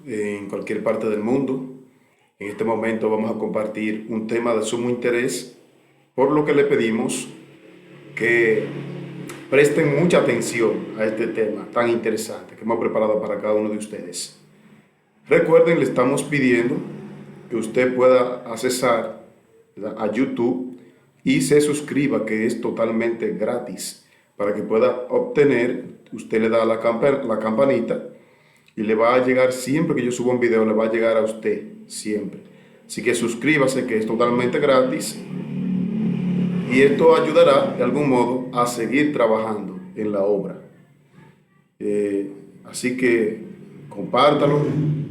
en cualquier parte del mundo. En este momento vamos a compartir un tema de sumo interés, por lo que le pedimos que presten mucha atención a este tema tan interesante que hemos preparado para cada uno de ustedes. Recuerden, le estamos pidiendo que usted pueda accesar a YouTube y se suscriba, que es totalmente gratis, para que pueda obtener. Usted le da la campanita y le va a llegar siempre que yo suba un video, le va a llegar a usted siempre. Así que suscríbase, que es totalmente gratis, y esto ayudará de algún modo a seguir trabajando en la obra. Así que compártalo,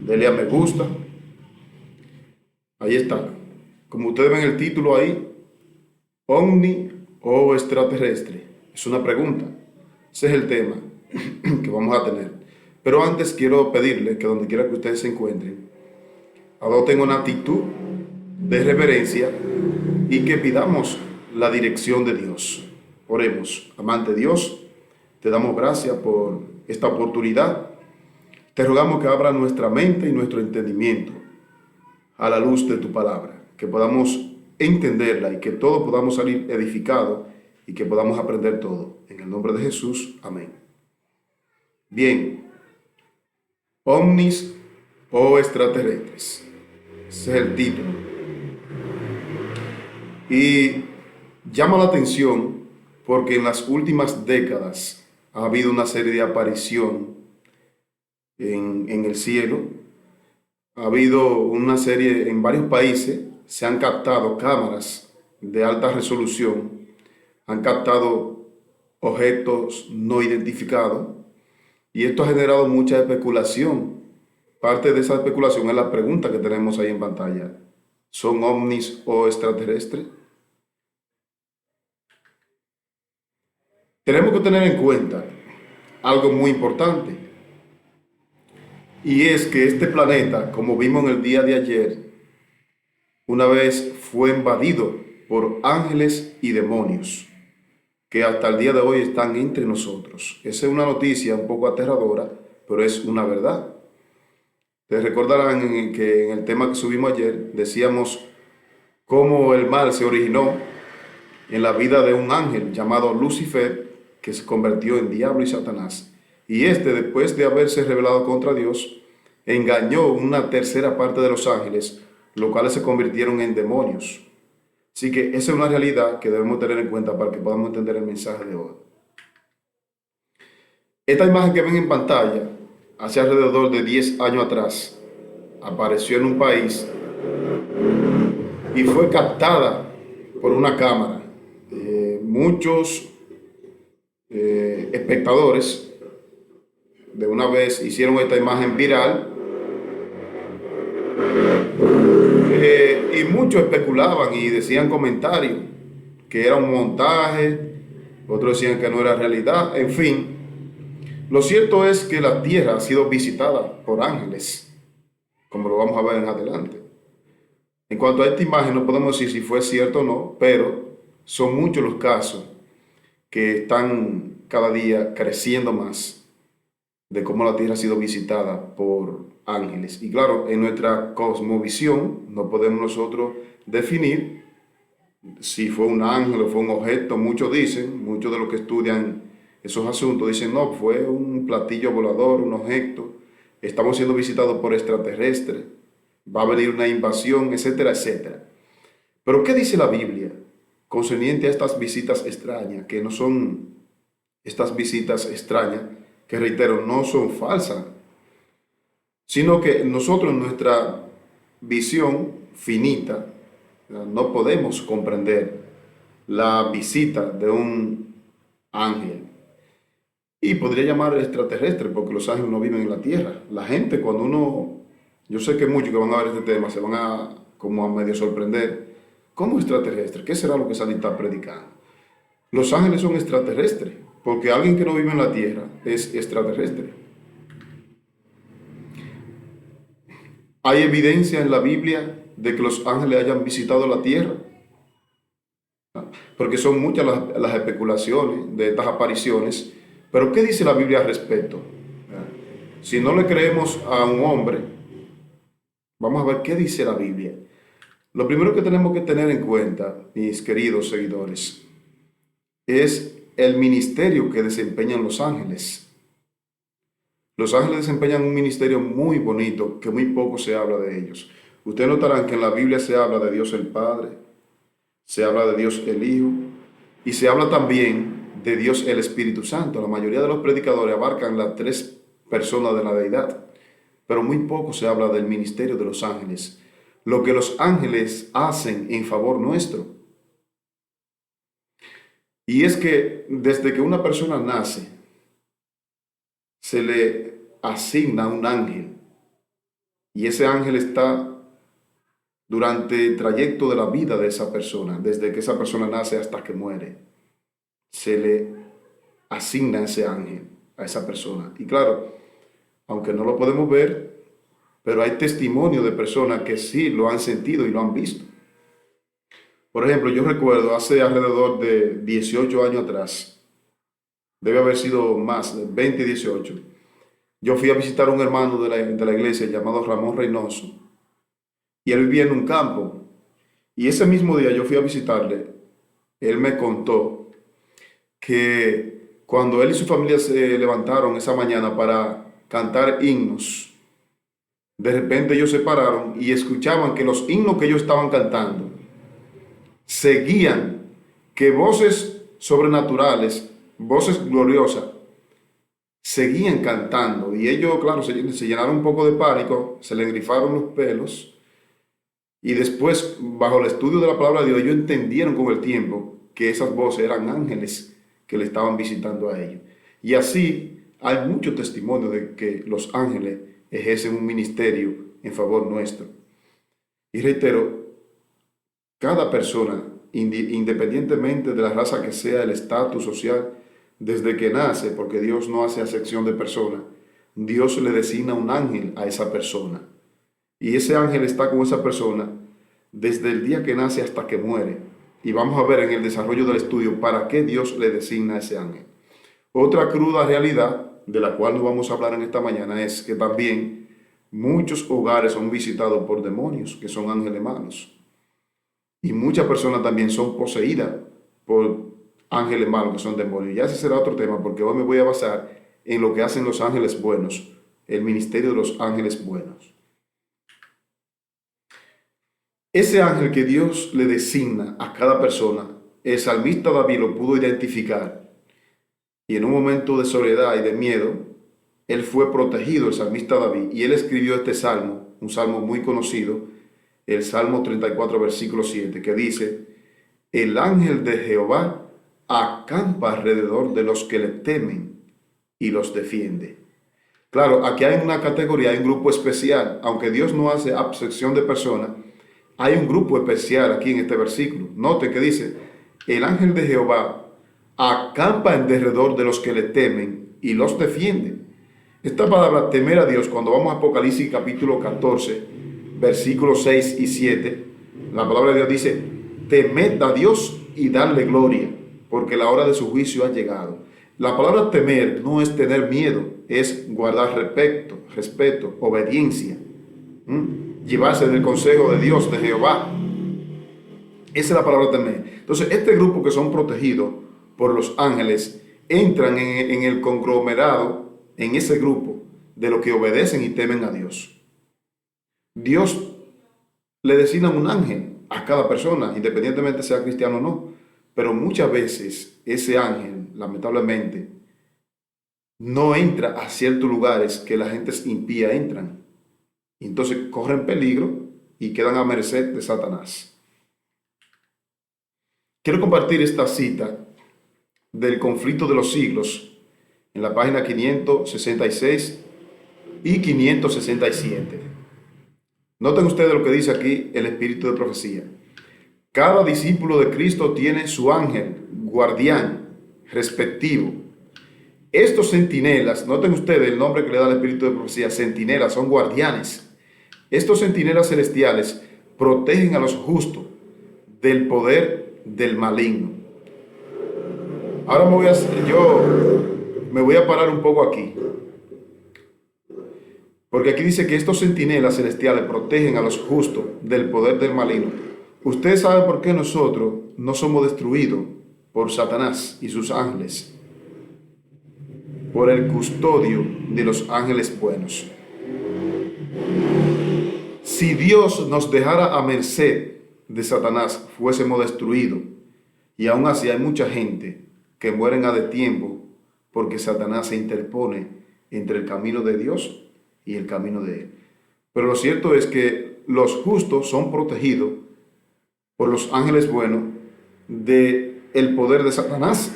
dele a me gusta. Ahí está. Como ustedes ven el título ahí, ovni o extraterrestre. Es una pregunta. Ese es el tema que vamos a tener. Pero antes quiero pedirle que donde quiera que ustedes se encuentren, adopten una actitud de reverencia y que pidamos la dirección de Dios. Oremos. Amante Dios, te damos gracias por esta oportunidad. Te rogamos que abra nuestra mente y nuestro entendimiento a la luz de tu palabra, que podamos entenderla y que todos podamos salir edificados y que podamos aprender todo. En el nombre de Jesús, amén. Bien, ovnis o extraterrestres. Ese es el título. Y llama la atención porque en las últimas décadas ha habido una serie de apariciones en el cielo. Ha habido una serie en varios países, se han captado cámaras de alta resolución, han captado objetos no identificados, y esto ha generado mucha especulación. Parte de esa especulación es la pregunta que tenemos ahí en pantalla: ¿son ovnis o extraterrestres? Tenemos que tener en cuenta algo muy importante, y es que este planeta, como vimos en el día de ayer, una vez fue invadido por ángeles y demonios, que hasta el día de hoy están entre nosotros. Esa es una noticia un poco aterradora, pero es una verdad. Te recordarán que en el tema que subimos ayer decíamos cómo el mal se originó en la vida de un ángel llamado Lucifer, que se convirtió en diablo y Satanás. Y después de haberse rebelado contra Dios, engañó una tercera parte de los ángeles, los cuales se convirtieron en demonios. Así que esa es una realidad que debemos tener en cuenta para que podamos entender el mensaje de hoy. Esta imagen que ven en pantalla, hace alrededor de 10 años atrás, apareció en un país y fue captada por una cámara. Muchos espectadores de una vez hicieron esta imagen viral, y muchos especulaban y decían comentarios que era un montaje, otros decían que no era realidad. En fin, lo cierto es que la tierra ha sido visitada por ángeles, como lo vamos a ver en adelante. En cuanto a esta imagen, no podemos decir si fue cierto o no, pero son muchos los casos que están cada día creciendo más de cómo la tierra ha sido visitada por ángeles. Y claro, en nuestra cosmovisión no podemos nosotros definir si fue un ángel o fue un objeto. Muchos de los que estudian esos asuntos dicen, no, fue un platillo volador, un objeto, estamos siendo visitados por extraterrestres, va a venir una invasión, etcétera, etcétera. Pero ¿qué dice la Biblia concerniente a estas visitas extrañas? Que no son estas visitas extrañas, que reitero, no son falsas, sino que nosotros en nuestra visión finita no podemos comprender la visita de un ángel. Y podría llamar extraterrestre, porque los ángeles no viven en la tierra. La gente, yo sé que muchos que van a ver este tema se van como a medio sorprender. ¿Cómo extraterrestre? ¿Qué será lo que Sandy está predicando? Los ángeles son extraterrestres, porque alguien que no vive en la tierra es extraterrestre. ¿Hay evidencia en la Biblia de que los ángeles hayan visitado la tierra? Porque son muchas las especulaciones de estas apariciones. Pero ¿qué dice la Biblia al respecto? Si no le creemos a un hombre, Vamos a ver qué dice la Biblia. Lo primero que tenemos que tener en cuenta, mis queridos seguidores, es el ministerio que desempeñan los ángeles. Los ángeles desempeñan un ministerio muy bonito, que muy poco se habla de ellos. Ustedes notarán que en la Biblia se habla de Dios el Padre, se habla de Dios el Hijo, y se habla también de Dios el Espíritu Santo. La mayoría de los predicadores abarcan las tres personas de la deidad, pero muy poco se habla del ministerio de los ángeles, lo que los ángeles hacen en favor nuestro. Y es que desde que una persona nace, se le asigna un ángel, y ese ángel está durante el trayecto de la vida de esa persona, desde que esa persona nace hasta que muere. Se le asigna ese ángel a esa persona. Y claro, aunque no lo podemos ver, pero hay testimonio de personas que sí lo han sentido y lo han visto. Por ejemplo, yo recuerdo hace alrededor de 18 años atrás, debe haber sido más, 20, 18, yo fui a visitar a un hermano de la iglesia llamado Ramón Reynoso, y él vivía en un campo. Y ese mismo día yo fui a visitarle, él me contó que cuando él y su familia se levantaron esa mañana para cantar himnos, de repente ellos se pararon y escuchaban que los himnos que ellos estaban cantando seguían, que voces sobrenaturales, voces gloriosas, seguían cantando. Y ellos, claro, se llenaron un poco de pánico, se le engrifaron los pelos. Y después, bajo el estudio de la palabra de Dios, ellos entendieron con el tiempo que esas voces eran ángeles que le estaban visitando a ellos. Y así hay mucho testimonio de que los ángeles ejercen un ministerio en favor nuestro. Y reitero, cada persona, independientemente de la raza que sea, el estatus social, desde que nace, porque Dios no hace acepción de personas, Dios le designa un ángel a esa persona. Y ese ángel está con esa persona desde el día que nace hasta que muere. Y vamos a ver en el desarrollo del estudio para qué Dios le designa a ese ángel. Otra cruda realidad, de la cual no vamos a hablar en esta mañana, es que también muchos hogares son visitados por demonios, que son ángeles malos. Y muchas personas también son poseídas por ángeles malos, que son demonios. Ya ese será otro tema, porque hoy me voy a basar en lo que hacen los ángeles buenos, el ministerio de los ángeles buenos. Ese ángel que Dios le designa a cada persona, el salmista David lo pudo identificar. Y en un momento de soledad y de miedo, él fue protegido, el salmista David, y él escribió este salmo, un salmo muy conocido, el Salmo 34, versículo 7, que dice: el ángel de Jehová acampa alrededor de los que le temen y los defiende. Claro, aquí hay una categoría, hay un grupo especial, aunque Dios no hace acepción de personas. Hay un grupo especial aquí en este versículo. Note que dice: el ángel de Jehová acampa en derredor de los que le temen y los defiende. Esta palabra temer a Dios, cuando vamos a Apocalipsis capítulo 14, versículos 6 y 7, la palabra de Dios dice: temed a Dios y darle gloria, porque la hora de su juicio ha llegado. La palabra temer no es tener miedo, es guardar respeto, obediencia. Llevarse del consejo de Dios, de Jehová. Esa es la palabra temer. Entonces, este grupo que son protegidos por los ángeles entran en el conglomerado, en ese grupo de los que obedecen y temen a Dios. Dios le designa un ángel a cada persona, independientemente sea cristiano o no. Pero muchas veces ese ángel, lamentablemente, no entra a ciertos lugares que la gente impía entran. Entonces corren peligro y quedan a merced de Satanás. Quiero compartir esta cita del Conflicto de los Siglos en la página 566 y 567. Noten ustedes lo que dice aquí el espíritu de profecía. Cada discípulo de Cristo tiene su ángel, guardián, respectivo. Estos centinelas, noten ustedes el nombre que le da el espíritu de profecía, centinelas, son guardianes. Estos centinelas celestiales protegen a los justos del poder del maligno. Ahora me voy a parar un poco aquí, Porque aquí dice que estos centinelas celestiales protegen a los justos del poder del maligno. Ustedes saben por qué nosotros no somos destruidos por Satanás y sus ángeles, por el custodio de los ángeles buenos. Si Dios nos dejara a merced de Satanás, fuésemos destruidos. Y aún así hay mucha gente que mueren a de tiempo porque Satanás se interpone entre el camino de Dios y el camino de él. Pero lo cierto es que los justos son protegidos por los ángeles buenos del poder de Satanás.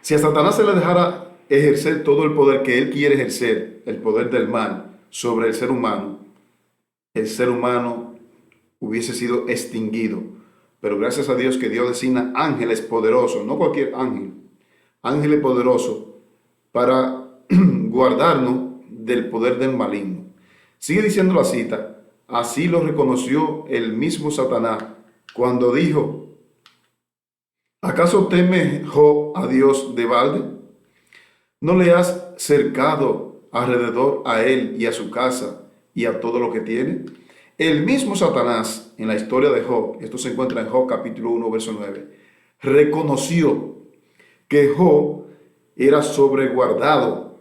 Si a Satanás se le dejara ejercer todo el poder que él quiere ejercer, el poder del mal, sobre el ser humano hubiese sido extinguido. Pero gracias a Dios que Dios designa ángeles poderosos, no cualquier ángel, ángeles poderosos para guardarnos del poder del maligno. Sigue diciendo la cita, así lo reconoció el mismo Satanás cuando dijo, ¿acaso teme Job a Dios de balde? ¿No le has cercado alrededor a él y a su casa y a todo lo que tiene? El mismo Satanás, en la historia de Job, esto se encuentra en Job capítulo 1, verso 9, reconoció que Job era sobreguardado.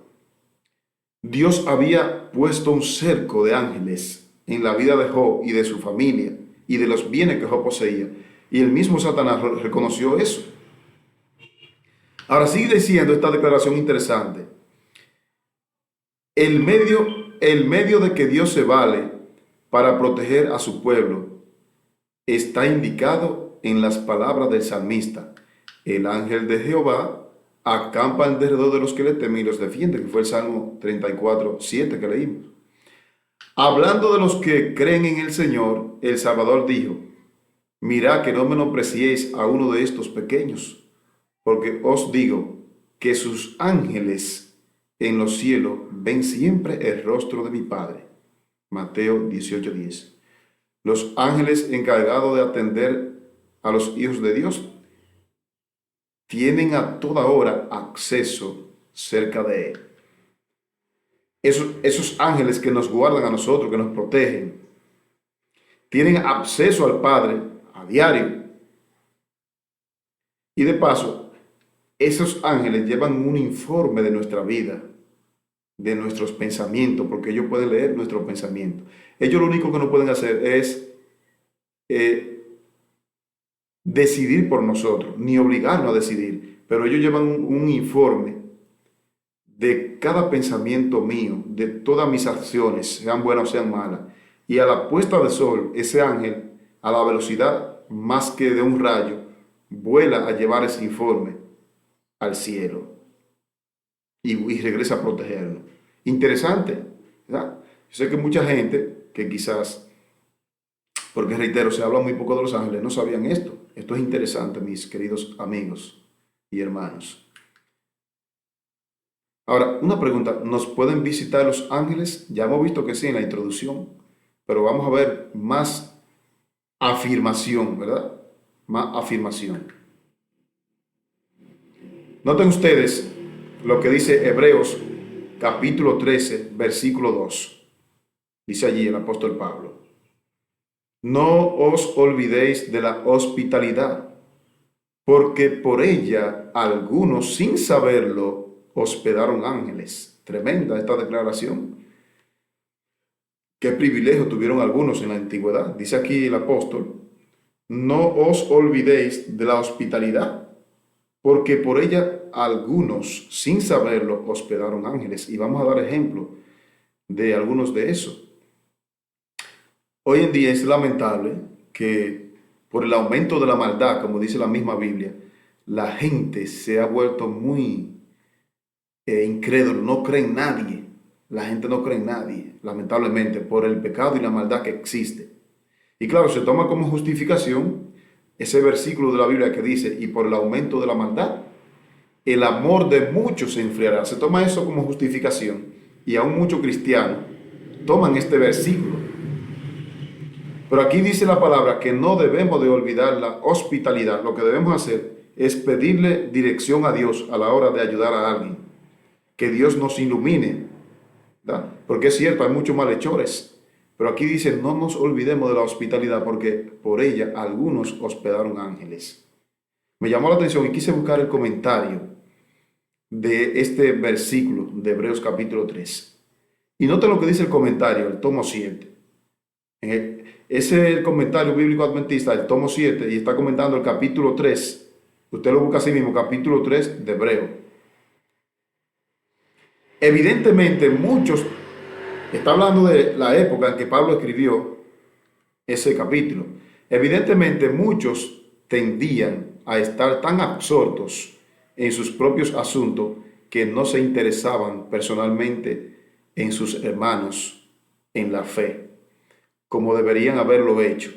Dios había puesto un cerco de ángeles en la vida de Job y de su familia y de los bienes que Job poseía. Y el mismo Satanás reconoció eso. Ahora sigue diciendo esta declaración interesante. El medio de que Dios se vale para proteger a su pueblo está indicado en las palabras del salmista. El ángel de Jehová acampa en derredor de los que le temen y los defiende, que fue el Salmo 34, 7 que leímos. Hablando de los que creen en el Señor, el Salvador dijo, mirad que no menospreciéis a uno de estos pequeños, porque os digo que sus ángeles en los cielos ven siempre el rostro de mi Padre. Mateo 18:10. Los ángeles encargados de atender a los hijos de Dios tienen a toda hora acceso cerca de él. Esos ángeles que nos guardan a nosotros, que nos protegen, tienen acceso al Padre a diario. Y de paso, esos ángeles llevan un informe de nuestra vida, de nuestros pensamientos, porque ellos pueden leer nuestros pensamientos. Ellos lo único que no pueden hacer es decidir por nosotros, ni obligarnos a decidir, pero ellos llevan un informe de cada pensamiento mío, de todas mis acciones, sean buenas o sean malas. Y a la puesta de sol, ese ángel, a la velocidad más que de un rayo, vuela a llevar ese informe al cielo y regresa a protegernos. Interesante, ¿verdad? Yo sé que mucha gente que quizás, porque reitero, se habla muy poco de los ángeles, no sabían esto. Esto es interesante, mis queridos amigos y hermanos. Ahora, una pregunta, ¿nos pueden visitar los ángeles? Ya hemos visto que sí en la introducción, pero vamos a ver más afirmación, ¿verdad? Más afirmación. Noten ustedes lo que dice Hebreos capítulo 13, versículo 2. Dice allí el apóstol Pablo. No os olvidéis de la hospitalidad, porque por ella algunos sin saberlo hospedaron ángeles. Tremenda esta declaración. Qué privilegio tuvieron algunos en la antigüedad. Dice aquí el apóstol, no os olvidéis de la hospitalidad, porque por ella algunos sin saberlo hospedaron ángeles. Y vamos a dar ejemplo de algunos de esos. Hoy en día es lamentable que por el aumento de la maldad, como dice la misma Biblia, la gente se ha vuelto muy incrédulo, no cree en nadie. La gente no cree en nadie, lamentablemente, por el pecado y la maldad que existe. Y claro, se toma como justificación ese versículo de la Biblia que dice, y por el aumento de la maldad, el amor de muchos se enfriará. Se toma eso como justificación. Y aún muchos cristianos toman este versículo. Pero aquí dice la palabra que no debemos de olvidar la hospitalidad. Lo que debemos hacer es pedirle dirección a Dios a la hora de ayudar a alguien. Que Dios nos ilumine ¿verdad? Porque es cierto, hay muchos malhechores. Pero aquí dice, no nos olvidemos de la hospitalidad, porque por ella algunos hospedaron ángeles. Me llamó la atención y quise buscar el comentario de este versículo de Hebreos capítulo 3. Y note lo que dice el comentario, el tomo 7. Ese es el comentario bíblico adventista, el tomo 7, y está comentando el capítulo 3. Usted lo busca así mismo, capítulo 3 de Hebreo. Evidentemente, muchos, está hablando de la época en que Pablo escribió ese capítulo. Evidentemente, muchos tendían a estar tan absortos en sus propios asuntos que no se interesaban personalmente en sus hermanos en la fe, como deberían haberlo hecho.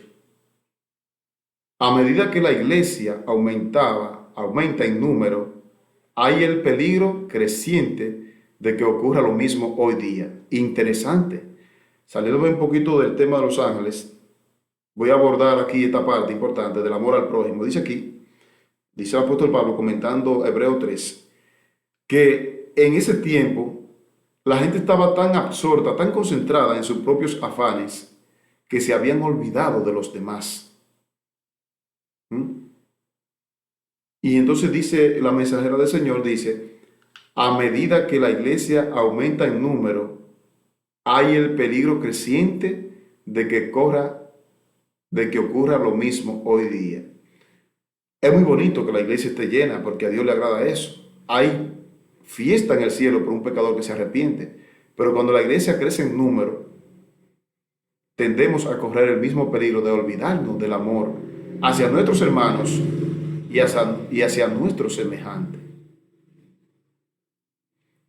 A medida que la iglesia aumenta en número, hay el peligro creciente de que ocurra lo mismo hoy día. Interesante. Saliéndome un poquito del tema de los ángeles, voy a abordar aquí esta parte importante del amor al prójimo. Dice aquí, dice el apóstol Pablo comentando Hebreo 3, que en ese tiempo la gente estaba tan absorta, tan concentrada en sus propios afanes, que se habían olvidado de los demás. Y entonces dice la mensajera del Señor, dice, a medida que la iglesia aumenta en número, hay el peligro creciente de que ocurra lo mismo hoy día. Es muy bonito que la iglesia esté llena porque a Dios le agrada eso. Hay fiesta en el cielo por un pecador que se arrepiente. Pero cuando la iglesia crece en número, tendemos a correr el mismo peligro de olvidarnos del amor hacia nuestros hermanos y hacia nuestros semejantes.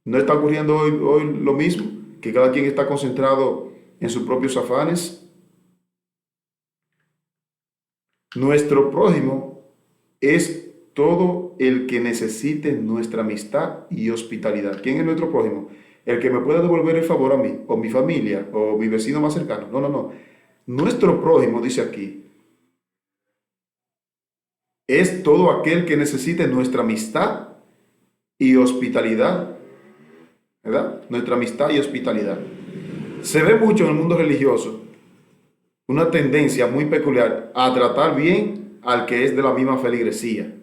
¿No está ocurriendo hoy lo mismo? Que cada quien está concentrado en sus propios afanes. Nuestro prójimo es todo el que necesite nuestra amistad y hospitalidad. ¿Quién es nuestro prójimo? El que me pueda devolver el favor a mí, o mi familia, o mi vecino más cercano. No. Nuestro prójimo, dice aquí, es todo aquel que necesite nuestra amistad y hospitalidad, ¿verdad? Nuestra amistad y hospitalidad. Se ve mucho en el mundo religioso una tendencia muy peculiar a tratar bien al que es de la misma feligresía,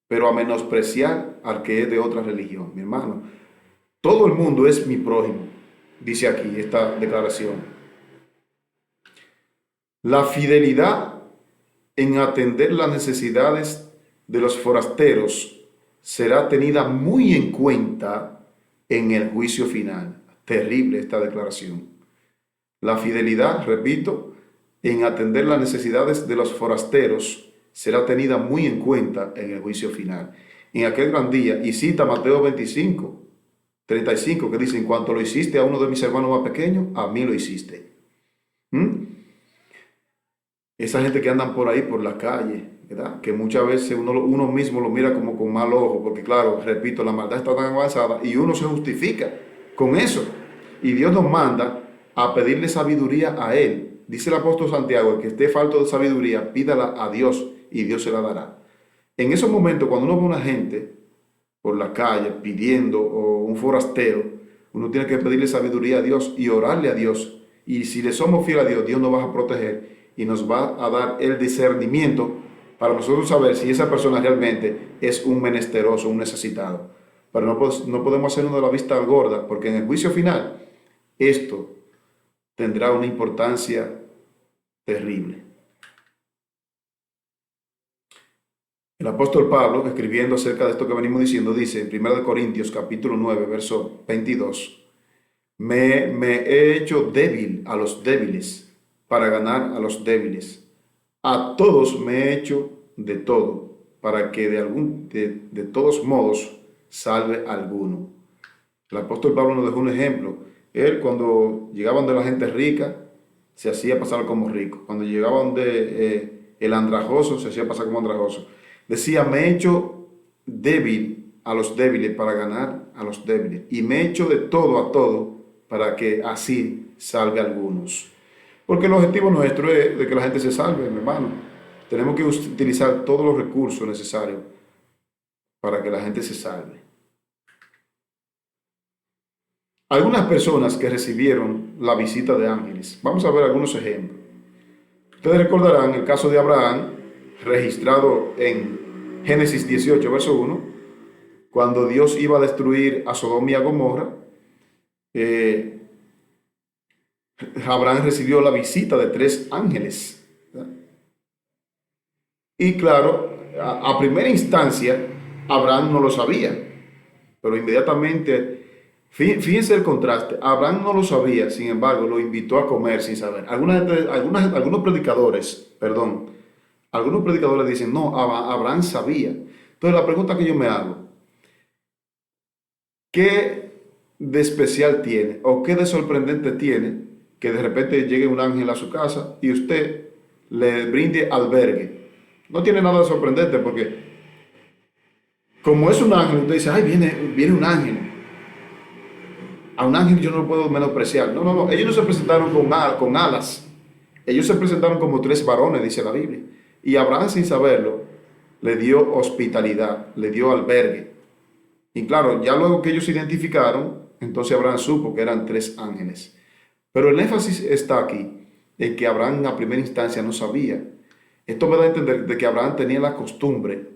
pero a menospreciar al que es de otra religión. Mi hermano, todo el mundo es mi prójimo, dice aquí esta declaración. La fidelidad en atender las necesidades de los forasteros será tenida muy en cuenta en el juicio final. Terrible esta declaración. La fidelidad, repito, en atender las necesidades de los forasteros será tenida muy en cuenta en el juicio final. En aquel gran día, y cita Mateo 25, 35, que dice, en cuanto lo hiciste a uno de mis hermanos más pequeños, a mí lo hiciste. Esa gente que andan por ahí, por la calle, ¿verdad? Que muchas veces uno mismo lo mira como con mal ojo, porque claro, repito, la maldad está tan avanzada y uno se justifica con eso. Y Dios nos manda a pedirle sabiduría a Él. Dice el apóstol Santiago, el que esté falto de sabiduría, pídala a Dios y Dios se la dará. En esos momentos, cuando uno ve a una gente por la calle pidiendo, o un forastero, uno tiene que pedirle sabiduría a Dios y orarle a Dios. Y si le somos fieles a Dios, Dios nos va a proteger y nos va a dar el discernimiento para nosotros saber si esa persona realmente es un menesteroso, un necesitado. Pero no podemos hacernos de la vista gorda, porque en el juicio final esto tendrá una importancia terrible. El apóstol Pablo, escribiendo acerca de esto que venimos diciendo, dice en 1 Corintios capítulo 9, verso 22, me he hecho débil a los débiles para ganar a los débiles. A todos me he hecho de todo, para que de todos modos salve a alguno. El apóstol Pablo nos dejó un ejemplo. Él, cuando llegaban de la gente rica, se hacía pasar como rico. Cuando llegaban de el andrajoso, se hacía pasar como andrajoso. Decía, me he hecho débil a los débiles para ganar a los débiles. Y me he hecho de todo a todo para que así salve a algunos. Porque el objetivo nuestro es de que la gente se salve, mi hermano. Tenemos que utilizar todos los recursos necesarios para que la gente se salve. algunas personas que recibieron la visita de ángeles. Vamos a ver algunos ejemplos. Ustedes recordarán el caso de Abraham, registrado en Génesis 18, verso 1, cuando Dios iba a destruir a Sodoma y a Gomorra. eh, Abraham recibió la visita de 3 ángeles, ¿verdad? Y claro, a primera instancia, Abraham no lo sabía, pero inmediatamente, fíjense el contraste, Abraham no lo sabía, sin embargo, lo invitó a comer sin saber. Algunos predicadores dicen, no, Abraham sabía. Entonces la pregunta que yo me hago, ¿qué de especial tiene o qué de sorprendente tiene que de repente llegue un ángel a su casa y usted le brinde albergue? No tiene nada de sorprendente porque como es un ángel, usted dice, ay, viene un ángel. A un ángel yo no lo puedo menospreciar. No, no, no. Ellos no se presentaron con alas. Ellos se presentaron como 3 varones, dice la Biblia. Y Abraham, sin saberlo, le dio hospitalidad, le dio albergue. Y claro, ya luego que ellos se identificaron, entonces Abraham supo que eran 3 ángeles. Pero el énfasis está aquí, en que Abraham a primera instancia no sabía. Esto me da a entender de que Abraham tenía la costumbre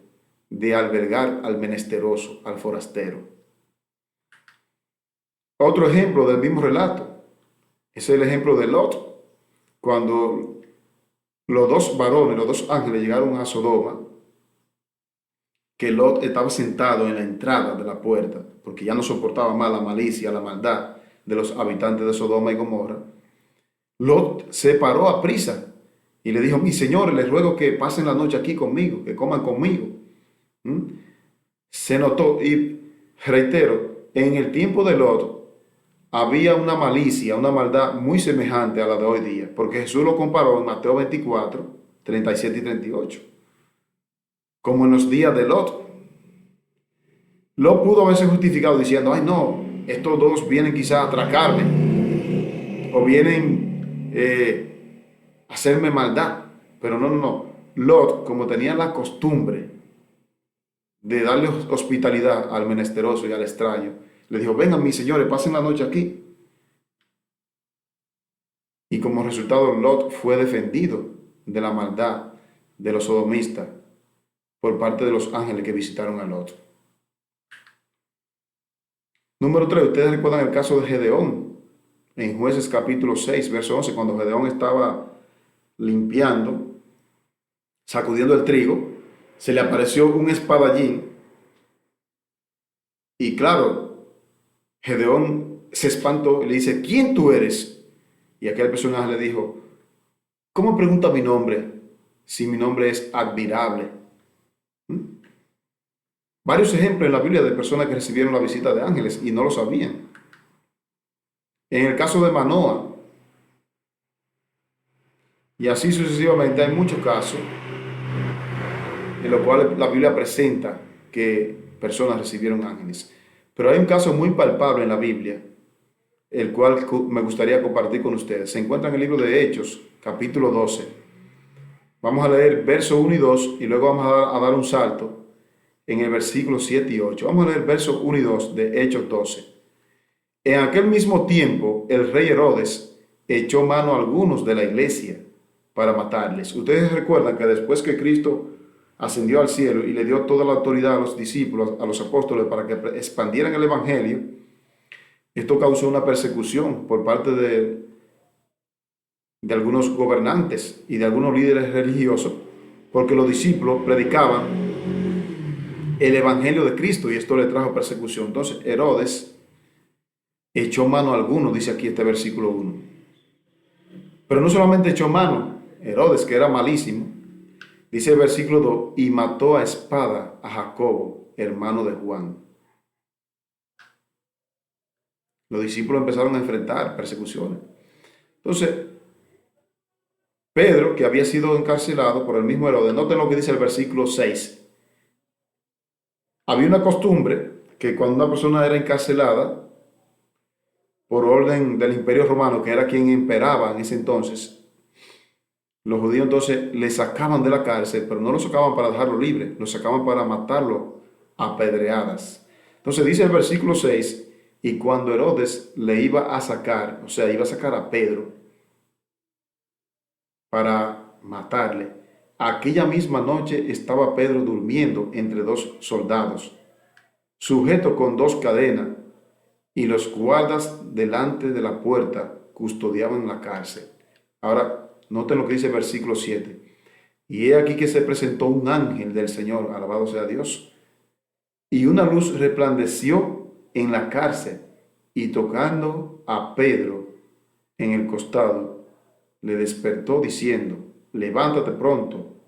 de albergar al menesteroso, al forastero. Otro ejemplo del mismo relato es el ejemplo de Lot. Cuando los 2 varones, los 2 ángeles llegaron a Sodoma, que Lot estaba sentado en la entrada de la puerta, porque ya no soportaba más la malicia, la maldad de los habitantes de Sodoma y Gomorra. Lot se paró a prisa y le dijo, mis señores, les ruego que pasen la noche aquí conmigo, que coman conmigo. Se notó, y reitero, en el tiempo de Lot había una malicia, una maldad muy semejante a la de hoy día, porque Jesús lo comparó en Mateo 24, 37 y 38, como en los días de Lot. Lot pudo haberse justificado diciendo, ay no, estos 2 vienen quizás a atracarme, o vienen a hacerme maldad, pero no, no, no. Lot, como tenía la costumbre de darle hospitalidad al menesteroso y al extraño, le dijo, vengan mis señores, pasen la noche aquí. Y como resultado, Lot fue defendido de la maldad de los sodomistas por parte de los ángeles que visitaron a Lot. Número 3, ustedes recuerdan el caso de Gedeón, en Jueces capítulo 6, verso 11, cuando Gedeón estaba limpiando, sacudiendo el trigo, se le apareció un espadachín y claro, Gedeón se espantó y le dice, ¿quién tú eres? Y aquel personaje le dijo, ¿cómo pregunta mi nombre si mi nombre es admirable? Varios ejemplos en la Biblia de personas que recibieron la visita de ángeles y no lo sabían. En el caso de Manoa, y así sucesivamente, hay muchos casos en los cuales la Biblia presenta que personas recibieron ángeles. Pero hay un caso muy palpable en la Biblia, el cual me gustaría compartir con ustedes. Se encuentra en el libro de Hechos, capítulo 12. Vamos a leer versos 1 y 2 y luego vamos a dar un salto en el versículo 7 y 8. Vamos a leer versos 1 y 2 de Hechos 12. En aquel mismo tiempo, el rey Herodes echó mano a algunos de la iglesia para matarles. Ustedes recuerdan que después que Cristo ascendió al cielo y le dio toda la autoridad a los discípulos, a los apóstoles, para que expandieran el evangelio, esto causó una persecución por parte de algunos gobernantes y de algunos líderes religiosos, porque los discípulos predicaban el evangelio de Cristo y esto le trajo persecución. Entonces Herodes echó mano a algunos, dice aquí este versículo 1. Pero no solamente echó mano, Herodes, que era malísimo, dice el versículo 2, y mató a espada a Jacobo, hermano de Juan. Los discípulos empezaron a enfrentar persecuciones. Entonces, Pedro, que había sido encarcelado por el mismo Herodes, noten lo que dice el versículo 6. Había una costumbre que cuando una persona era encarcelada por orden del Imperio Romano, que era quien imperaba en ese entonces, los judíos entonces le sacaban de la cárcel, pero no lo sacaban para dejarlo libre, lo sacaban para matarlo a pedreadas. Entonces dice el versículo 6, Y cuando Herodes le iba a sacar, o sea, iba a sacar a Pedro para matarle, aquella misma noche estaba Pedro durmiendo entre dos soldados, sujeto con dos cadenas, y los guardas delante de la puerta custodiaban la cárcel. Ahora, noten lo que dice el versículo 7. Y he aquí que se presentó un ángel del Señor, alabado sea Dios, y una luz resplandeció en la cárcel, y tocando a Pedro en el costado, le despertó diciendo, levántate pronto,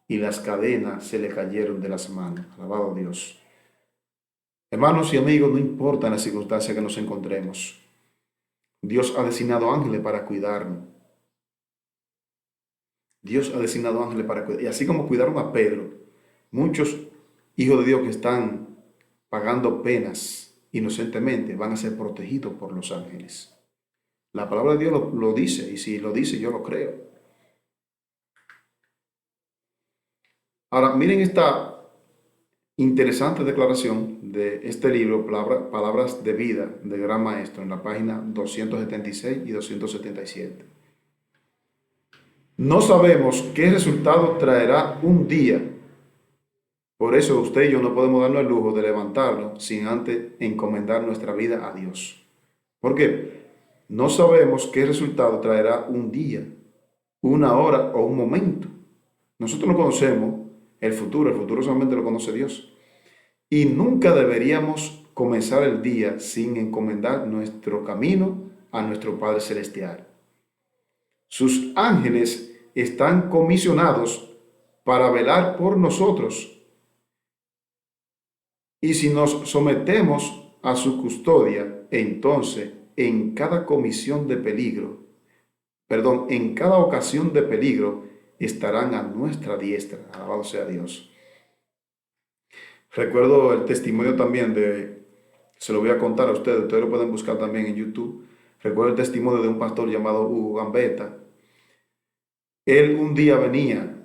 y las cadenas se le cayeron de las manos. Alabado Dios. Hermanos y amigos, no importa la circunstancia que nos encontremos, Dios ha designado ángeles para cuidarnos. Dios ha designado ángeles para cuidar. Y así como cuidaron a Pedro, muchos hijos de Dios que están pagando penas inocentemente van a ser protegidos por los ángeles. La palabra de Dios lo dice, y si lo dice, yo lo creo. Ahora, miren esta interesante declaración de este libro, Palabras de Vida, de Gran Maestro, en la página 276 y 277. No sabemos qué resultado traerá un día. Por eso usted y yo no podemos darnos el lujo de levantarnos sin antes encomendar nuestra vida a Dios. ¿Por qué? No sabemos qué resultado traerá un día, una hora o un momento. Nosotros no conocemos el futuro solamente lo conoce Dios. Y nunca deberíamos comenzar el día sin encomendar nuestro camino a nuestro Padre Celestial. Sus ángeles están comisionados para velar por nosotros. Y si nos sometemos a su custodia, entonces en cada en cada ocasión de peligro, estarán a nuestra diestra. Alabado sea Dios. Recuerdo el testimonio también se lo voy a contar a ustedes lo pueden buscar también en YouTube. Recuerdo el testimonio de un pastor llamado Hugo Gambetta. Él un día venía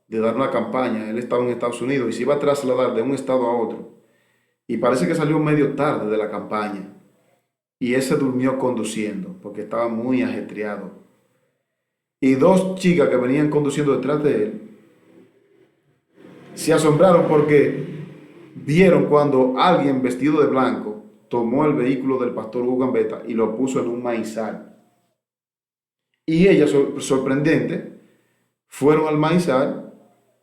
de dar una campaña, él estaba en Estados Unidos y se iba a trasladar de un estado a otro. Y parece que salió medio tarde de la campaña. Y él se durmió conduciendo porque estaba muy ajetreado. Y dos chicas que venían conduciendo detrás de él se asombraron porque vieron cuando alguien vestido de blanco tomó el vehículo del pastor Hugo Gambetta y lo puso en un maizal. Y ellas, sorprendente, fueron al maizal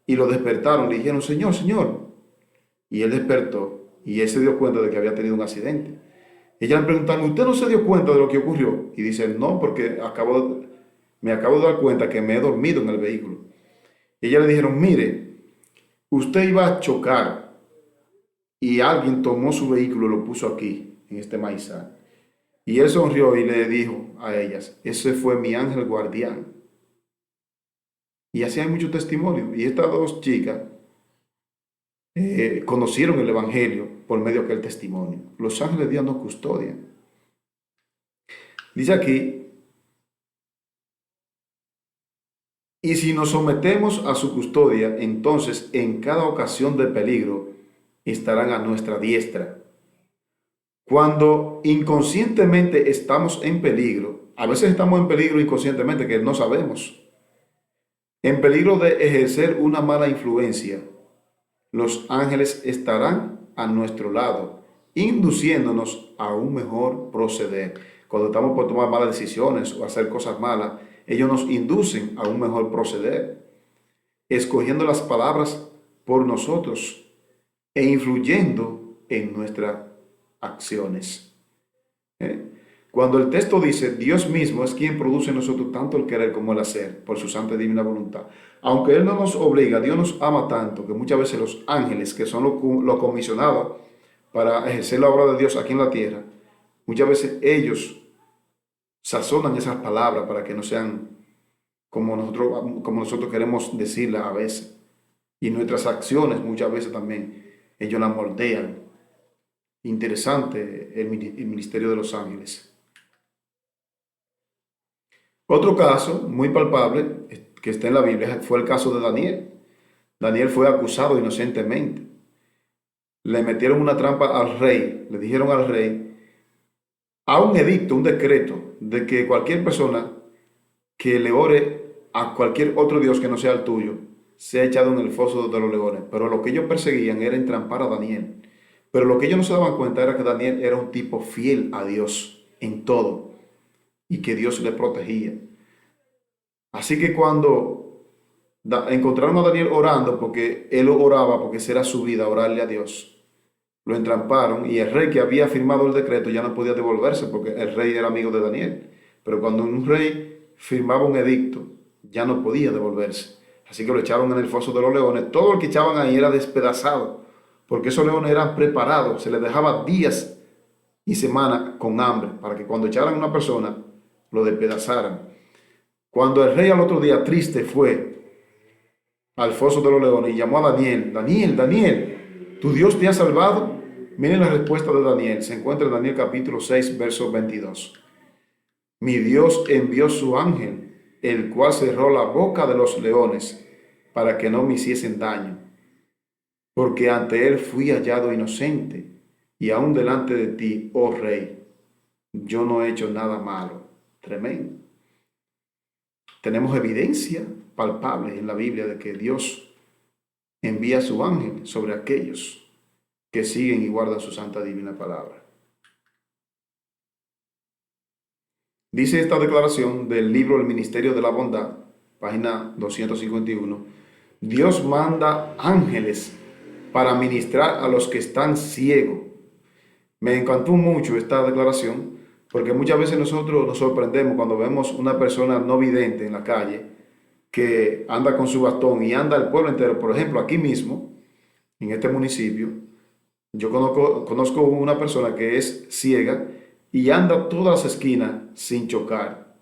y lo despertaron. Le dijeron, Señor, Señor. Y él despertó y él se dio cuenta de que había tenido un accidente. Ellas le preguntaron, ¿usted no se dio cuenta de lo que ocurrió? Y dice, no, porque me acabo de dar cuenta que me he dormido en el vehículo. Y ellas le dijeron, mire, usted iba a chocar y alguien tomó su vehículo y lo puso aquí, en este maizal. Y él sonrió y le dijo a ellas, ese fue mi ángel guardián. Y así hay muchos testimonios. Y estas dos chicas conocieron el Evangelio por medio de aquel testimonio. Los ángeles de Dios nos custodian. Dice aquí, y si nos sometemos a su custodia, entonces en cada ocasión de peligro estarán a nuestra diestra. Cuando inconscientemente estamos en peligro, a veces estamos en peligro inconscientemente que no sabemos, en peligro de ejercer una mala influencia, los ángeles estarán a nuestro lado, induciéndonos a un mejor proceder. Cuando estamos por tomar malas decisiones o hacer cosas malas, ellos nos inducen a un mejor proceder, escogiendo las palabras por nosotros e influyendo en nuestras acciones. Cuando el texto dice, Dios mismo es quien produce en nosotros tanto el querer como el hacer, por su santa y divina voluntad. Aunque Él no nos obliga, Dios nos ama tanto que muchas veces los ángeles, que son los comisionados para ejercer la obra de Dios aquí en la tierra, muchas veces ellos sazonan esas palabras para que no sean como nosotros queremos decirlas a veces. Y nuestras acciones muchas veces también ellos las moldean. Interesante el ministerio de los ángeles. Otro caso muy palpable que está en la Biblia fue el caso de Daniel. Daniel fue acusado inocentemente. Le metieron una trampa al rey. Le dijeron al rey a un edicto, un decreto, de que cualquier persona que le ore a cualquier otro Dios que no sea el tuyo, sea echado en el foso de los leones. Pero lo que ellos perseguían era entrampar a Daniel. Pero lo que ellos no se daban cuenta era que Daniel era un tipo fiel a Dios en todo y que Dios le protegía. Así que cuando encontraron a Daniel orando, porque él oraba, porque esa era su vida, orarle a Dios, lo entramparon y el rey que había firmado el decreto ya no podía devolverse porque el rey era amigo de Daniel. Pero cuando un rey firmaba un edicto, ya no podía devolverse. Así que lo echaron en el foso de los leones. Todo el que echaban ahí era despedazado, porque esos leones eran preparados. Se les dejaba días y semanas con hambre para que cuando echaran a una persona lo despedazaran. Cuando el rey al otro día triste fue al foso de los leones y llamó a Daniel: Daniel, Daniel, ¿tu Dios te ha salvado? Miren la respuesta de Daniel. Se encuentra en Daniel capítulo 6, verso 22. Mi Dios envió su ángel, el cual cerró la boca de los leones para que no me hiciesen daño, porque ante él fui hallado inocente, y aún delante de ti, oh rey, yo no he hecho nada malo. Tremendo. Tenemos evidencia palpable en la Biblia de que Dios envía su ángel sobre aquellos que siguen y guardan su santa divina palabra. Dice esta declaración del libro El Ministerio de la Bondad, página 251, Dios manda ángeles para ministrar a los que están ciegos. Me encantó mucho esta declaración porque muchas veces nosotros nos sorprendemos cuando vemos una persona no vidente en la calle que anda con su bastón y anda al pueblo entero. Por ejemplo, aquí mismo, en este municipio, yo conozco una persona que es ciega y anda todas las esquinas sin chocar.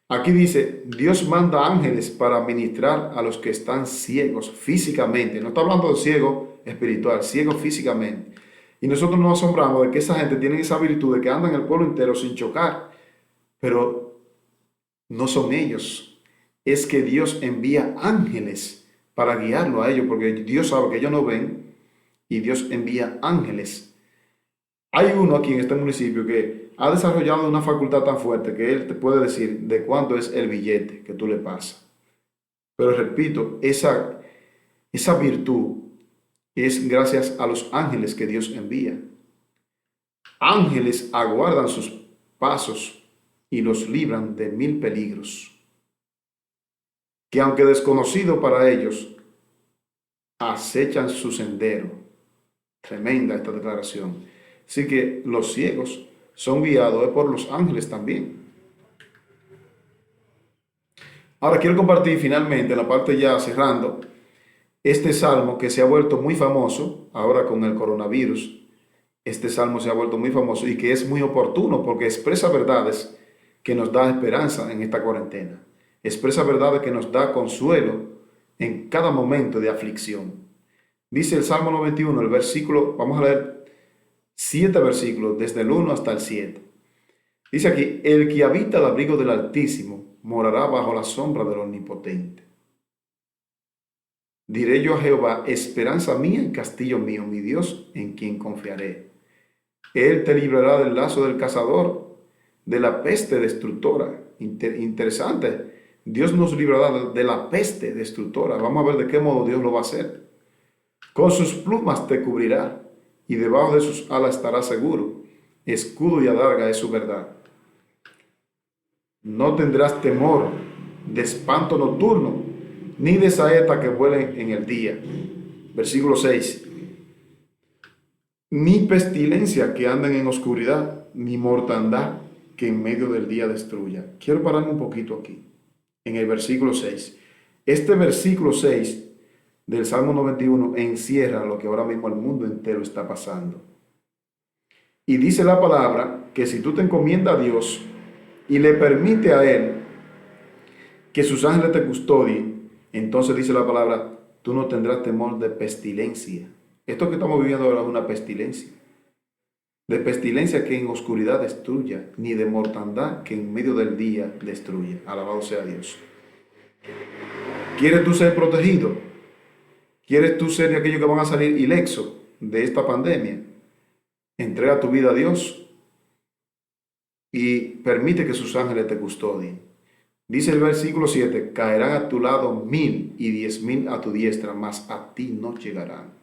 Aquí dice, Dios manda ángeles para ministrar a los que están ciegos físicamente. No está hablando de ciego espiritual, ciego físicamente. Y nosotros nos asombramos de que esa gente tiene esa virtud de que andan el pueblo entero sin chocar. Pero no son ellos. Es que Dios envía ángeles para guiarlo a ellos, porque Dios sabe que ellos no ven y Dios envía ángeles. Hay uno aquí en este municipio que ha desarrollado una facultad tan fuerte que él te puede decir de cuánto es el billete que tú le pasas. Pero repito, esa virtud es gracias a los ángeles que Dios envía. Ángeles aguardan sus pasos y los libran de 1000 peligros, que aunque desconocido para ellos, acechan su sendero. Tremenda esta declaración. Así que los ciegos son guiados por los ángeles también. Ahora quiero compartir finalmente, la parte ya cerrando, este salmo que se ha vuelto muy famoso ahora con el coronavirus. Este salmo se ha vuelto muy famoso y que es muy oportuno porque expresa verdades que nos da esperanza en esta cuarentena. Expresa verdades que nos da consuelo en cada momento de aflicción. Dice el Salmo 91, el versículo, vamos a leer 7 versículos, desde el 1 hasta el 7. Dice aquí, el que habita el abrigo del Altísimo morará bajo la sombra del Omnipotente. Diré yo a Jehová, esperanza mía y castillo mío, mi Dios, en quien confiaré. Él te librará del lazo del cazador, de la peste destructora. Interesante. Dios nos librará de la peste destructora. Vamos a ver de qué modo Dios lo va a hacer. Con sus plumas te cubrirá, y debajo de sus alas estarás seguro. Escudo y adarga es su verdad. No tendrás temor de espanto nocturno, ni de saeta que vuelen en el día. Versículo 6. Ni pestilencia que anden en oscuridad, ni mortandad que en medio del día destruya. Quiero pararme un poquito aquí, en el versículo 6. Este versículo 6 del Salmo 91 encierra lo que ahora mismo el mundo entero está pasando. Y dice la palabra que si tú te encomiendas a Dios y le permite a Él que sus ángeles te custodien, entonces dice la palabra, tú no tendrás temor de pestilencia. Esto que estamos viviendo ahora es una pestilencia. De pestilencia que en oscuridad destruya, ni de mortandad que en medio del día destruya. Alabado sea Dios. ¿Quieres tú ser protegido? ¿Quieres tú ser de aquellos que van a salir ileso de esta pandemia? Entrega tu vida a Dios y permite que sus ángeles te custodien. Dice el versículo 7, caerán a tu lado 1000 y 10.000 a tu diestra, mas a ti no llegarán.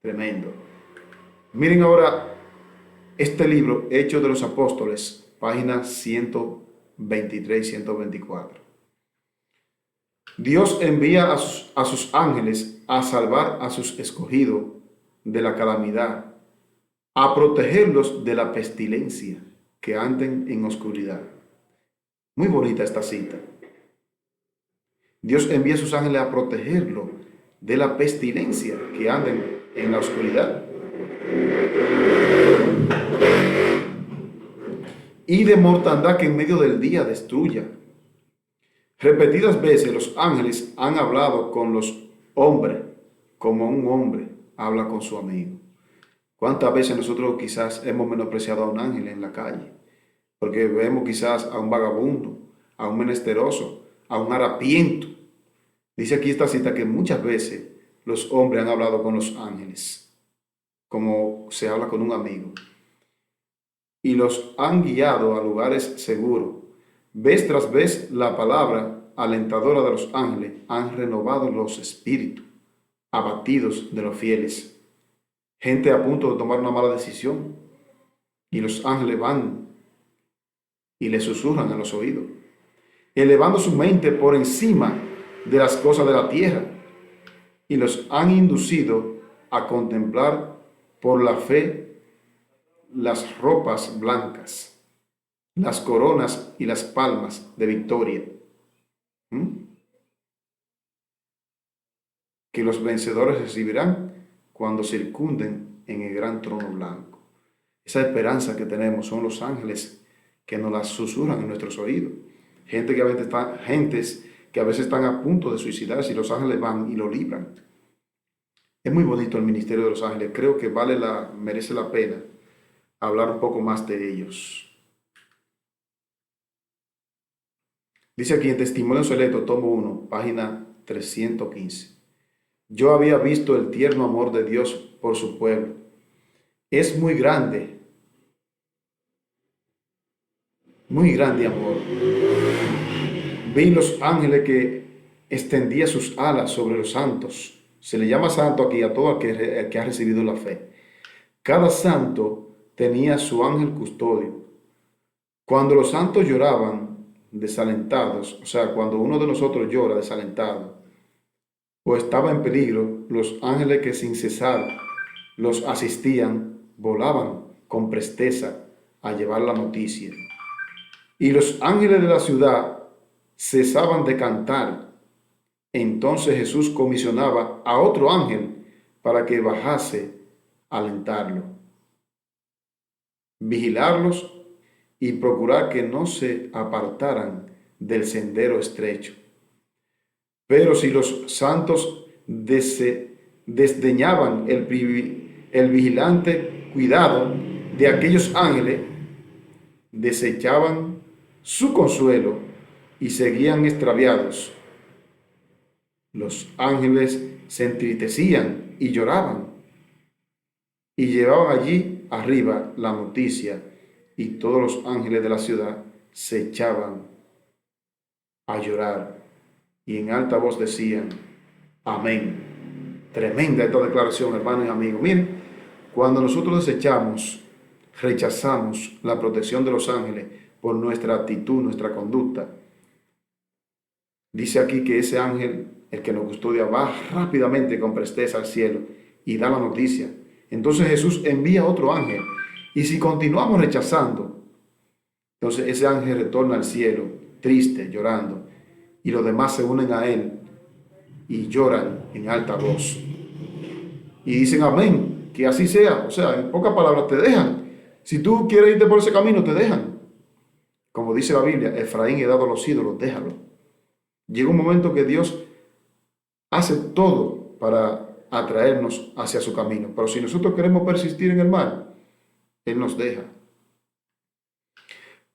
Tremendo. Miren ahora este libro, Hechos de los Apóstoles, páginas 123 y 124. Dios envía a sus ángeles a salvar a sus escogidos de la calamidad, a protegerlos de la pestilencia, que anden en oscuridad. Muy bonita esta cita. Dios envía a sus ángeles a protegerlo de la pestilencia, que anden en la oscuridad, y de mortandad que en medio del día destruya. Repetidas veces los ángeles han hablado con los hombres como un hombre habla con su amigo. ¿Cuántas veces nosotros quizás hemos menospreciado a un ángel en la calle? Porque vemos quizás a un vagabundo, a un menesteroso, a un harapiento. Dice aquí esta cita que muchas veces los hombres han hablado con los ángeles, como se habla con un amigo, y los han guiado a lugares seguros. Vez tras vez la palabra alentadora de los ángeles han renovado los espíritus abatidos de los fieles. Gente a punto de tomar una mala decisión, y los ángeles van y le susurran en los oídos, elevando su mente por encima de las cosas de la tierra, y los han inducido a contemplar por la fe las ropas blancas, las coronas y las palmas de victoria, que los vencedores recibirán cuando circunden en el gran trono blanco. Esa esperanza que tenemos son los ángeles que nos la susurran en nuestros oídos. Gentes que a veces están a punto de suicidarse, y los ángeles van y lo libran. Es muy bonito el ministerio de los ángeles. Creo que merece la pena hablar un poco más de ellos. Dice aquí en Testimonio Selecto, tomo 1, página 315. Yo había visto el tierno amor de Dios por su pueblo. Es muy grande amor. Vi los ángeles que extendía sus alas sobre los santos. Se le llama santo aquí a todo el que ha recibido la fe. Cada santo tenía su ángel custodio. Cuando los santos lloraban desalentados, o sea, cuando uno de nosotros llora desalentado o estaba en peligro, los ángeles que sin cesar los asistían volaban con presteza a llevar la noticia. Y los ángeles de la ciudad cesaban de cantar. Entonces Jesús comisionaba a otro ángel para que bajase a alentarlo, vigilarlos y procurar que no se apartaran del sendero estrecho. Pero si los santos desdeñaban el vigilante cuidado de aquellos ángeles, desechaban su consuelo y seguían extraviados. Los ángeles se entristecían y lloraban, y llevaban allí arriba la noticia, y todos los ángeles de la ciudad se echaban a llorar y en alta voz decían: amén. Tremenda esta declaración, hermanos y amigos. Miren, cuando nosotros rechazamos la protección de los ángeles por nuestra actitud, nuestra conducta, dice aquí que ese ángel, el que nos custodia, va rápidamente con presteza al cielo y da la noticia. Entonces Jesús envía otro ángel, y si continuamos rechazando, entonces ese ángel retorna al cielo triste, llorando, y los demás se unen a él y lloran en alta voz y dicen amén, que así sea. O sea, en pocas palabras, te dejan. Si tú quieres irte por ese camino, te dejan. Como dice la Biblia, Efraín he dado a los ídolos, déjalo. Llega un momento que Dios hace todo para atraernos hacia su camino, pero si nosotros queremos persistir en el mal, Él nos deja.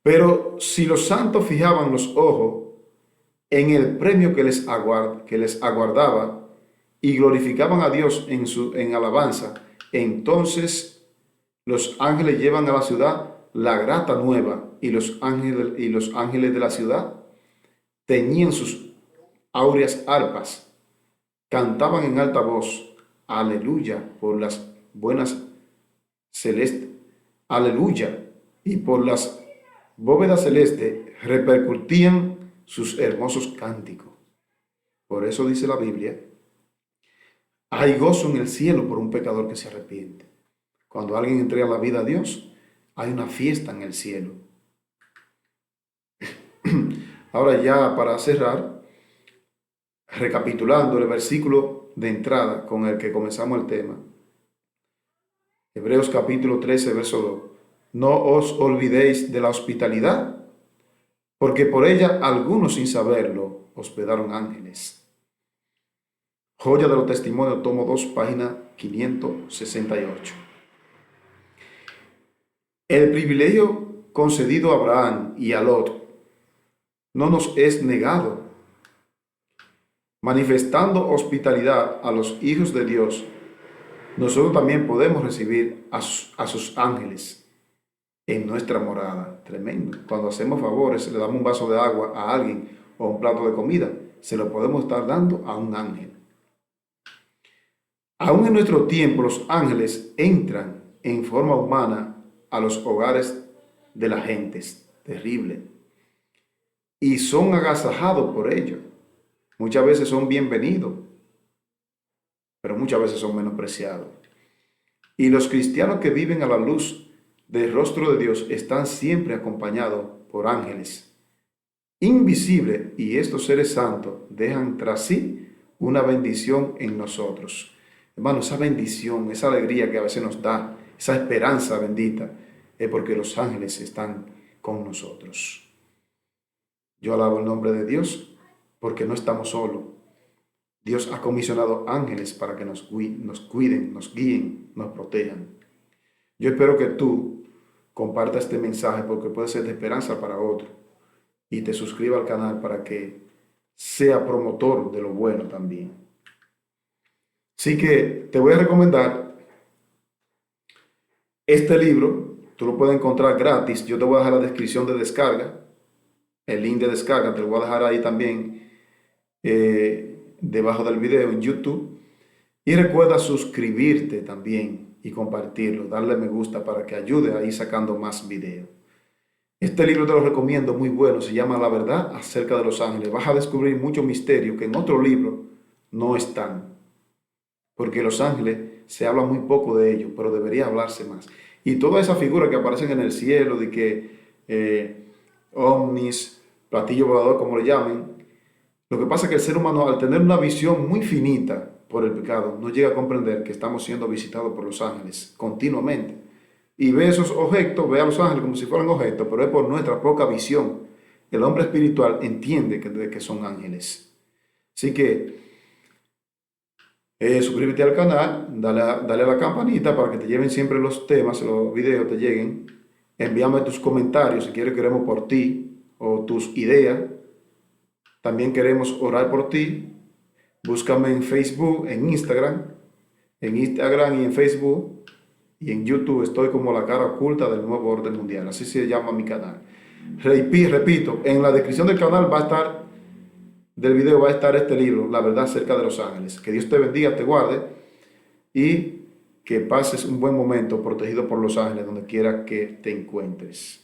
Pero si los santos fijaban los ojos en el premio que les aguardaba y glorificaban a Dios en alabanza, entonces los ángeles llevan a la ciudad la grata nueva y los ángeles de la ciudad teñían sus áureas arpas, cantaban en alta voz, aleluya, por las buenas celestes, aleluya, y por las bóvedas celestes repercutían sus hermosos cánticos. Por eso dice la Biblia, hay gozo en el cielo por un pecador que se arrepiente. Cuando alguien entrega la vida a Dios, hay una fiesta en el cielo. Ahora ya para cerrar, recapitulando el versículo de entrada con el que comenzamos el tema, Hebreos capítulo 13, verso 2. No os olvidéis de la hospitalidad, porque por ella algunos sin saberlo hospedaron ángeles. Joya de los Testimonios, tomo 2, página 568. El privilegio concedido a Abraham y a Lot no nos es negado. Manifestando hospitalidad a los hijos de Dios, nosotros también podemos recibir a sus ángeles en nuestra morada. Tremendo. Cuando hacemos favores, le damos un vaso de agua a alguien o un plato de comida, se lo podemos estar dando a un ángel. Aún en nuestro tiempo, los ángeles entran en forma humana a los hogares de la gente. Es terrible. Y son agasajados por ellos. Muchas veces son bienvenidos, pero muchas veces son menospreciados. Y los cristianos que viven a la luz del rostro de Dios están siempre acompañados por ángeles invisibles, y estos seres santos dejan tras sí una bendición en nosotros. Hermano, esa bendición, esa alegría que a veces nos da, esa esperanza bendita, es porque los ángeles están con nosotros. Yo alabo el nombre de Dios porque no estamos solos. Dios ha comisionado ángeles para que nos cuiden, nos guíen, nos protejan. Yo espero que tú compartas este mensaje porque puede ser de esperanza para otro, y te suscriba al canal para que sea promotor de lo bueno también. Así que te voy a recomendar este libro. Tú lo puedes encontrar gratis. Yo te voy a dejar la descripción de descarga, el link de descarga, te lo voy a dejar ahí también debajo del video en YouTube. Y recuerda suscribirte también y compartirlo, darle me gusta para que ayude a ir sacando más videos. Este libro te lo recomiendo, muy bueno, se llama La verdad acerca de los ángeles. Vas a descubrir muchos misterios que en otro libro no están, porque los ángeles se habla muy poco de ellos, pero debería hablarse más. Y todas esas figuras que aparecen en el cielo, de que ovnis, platillo volador, como le llamen, lo que pasa es que el ser humano, al tener una visión muy finita por el pecado, no llega a comprender que estamos siendo visitados por los ángeles continuamente. Y ve esos objetos, ve a los ángeles como si fueran objetos, pero es por nuestra poca visión. El hombre espiritual entiende que son ángeles. Así que suscríbete al canal, dale a la campanita para que te lleven siempre los temas, los videos te lleguen. Envíame tus comentarios si quieres que oremos por ti o tus ideas. También queremos orar por ti. Búscame en Facebook, en Instagram y en Facebook. Y en YouTube estoy como la cara oculta del nuevo orden mundial. Así se llama mi canal. Repito, en la descripción del canal del video va a estar este libro, La verdad acerca de los ángeles. Que Dios te bendiga, te guarde y que pases un buen momento protegido por los ángeles donde quiera que te encuentres.